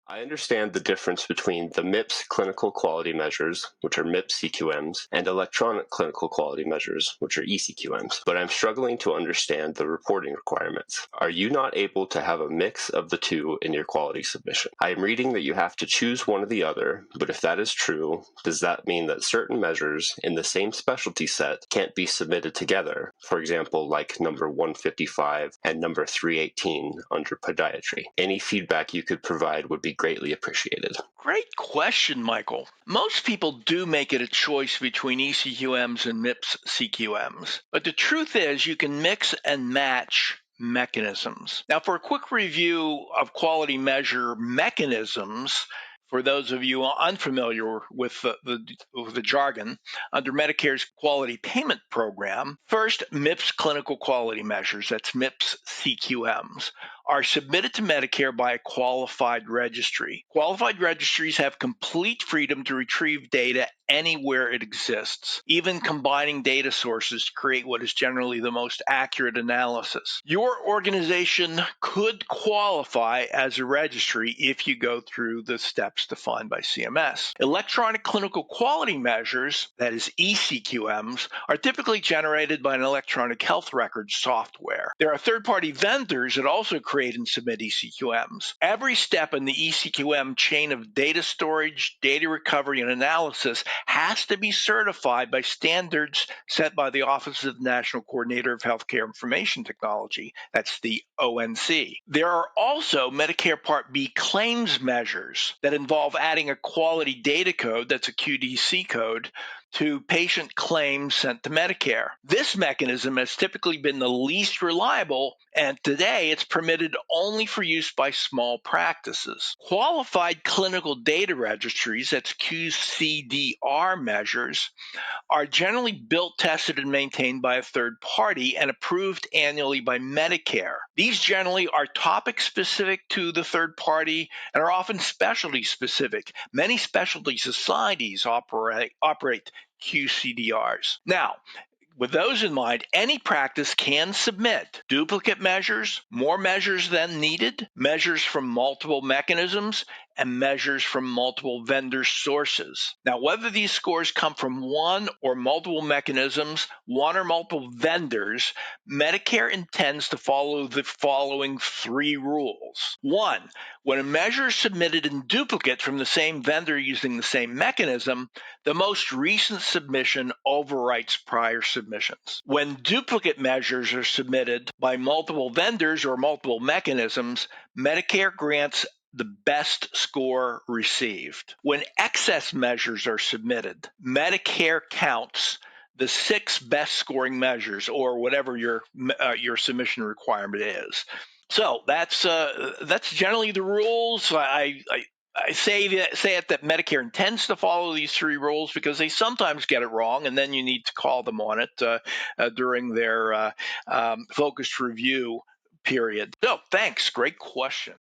I understand the difference between the MIPS Clinical Quality Measures, which are MIPS CQMs, and Electronic Clinical Quality Measures, which are eCQMs, but I'm struggling to understand the reporting requirements. Are you not able to have a mix of the two in your quality submission? I am reading that you have to choose one or the other, but if that is true, does that mean that certain measures in the same specialty set can't be submitted together? For example, like number 155 and number 318 under podiatry. Any feedback you could provide would be greatly appreciated. Great question, Michael. Most people do make it a choice between eCQMs and MIPS CQMs, but the truth is you can mix and match mechanisms. Now, for a quick review of quality measure mechanisms, for those of you unfamiliar with the jargon, under Medicare's quality payment program, first, MIPS clinical quality measures, that's MIPS CQMs, are submitted to Medicare by a qualified registry. Qualified registries have complete freedom to retrieve data anywhere it exists, even combining data sources to create what is generally the most accurate analysis. Your organization could qualify as a registry if you go through the steps defined by CMS. Electronic clinical quality measures, that is eCQMs, are typically generated by an electronic health record software. There are third-party vendors that also create and submit eCQMs. Every step in the eCQM chain of data storage, data recovery, and analysis has to be certified by standards set by the Office of the National Coordinator of Healthcare Information Technology. That's the ONC. There are also Medicare Part B claims measures that involve adding a quality data code, that's a QDC code, to patient claims sent to Medicare. This mechanism has typically been the least reliable, and today it's permitted only for use by small practices. Qualified clinical data registries, that's QCDR measures, are generally built, tested, and maintained by a third party and approved annually by Medicare. These generally are topic specific to the third party and are often specialty specific. Many specialty societies operate QCDRs. Now, with those in mind, any practice can submit duplicate measures, more measures than needed, measures from multiple mechanisms, and measures from multiple vendor sources. Now, whether these scores come from one or multiple mechanisms, one or multiple vendors, Medicare intends to follow the following three rules. One, when a measure is submitted in duplicate from the same vendor using the same mechanism, the most recent submission overwrites prior submissions. When duplicate measures are submitted by multiple vendors or multiple mechanisms, Medicare grants the best score received. When excess measures are submitted, Medicare counts the 6 best scoring measures, or whatever your submission requirement is. So that's generally the rules. I say it that Medicare intends to follow these three rules because they sometimes get it wrong, and then you need to call them on it during their focused review period. So thanks. Great question.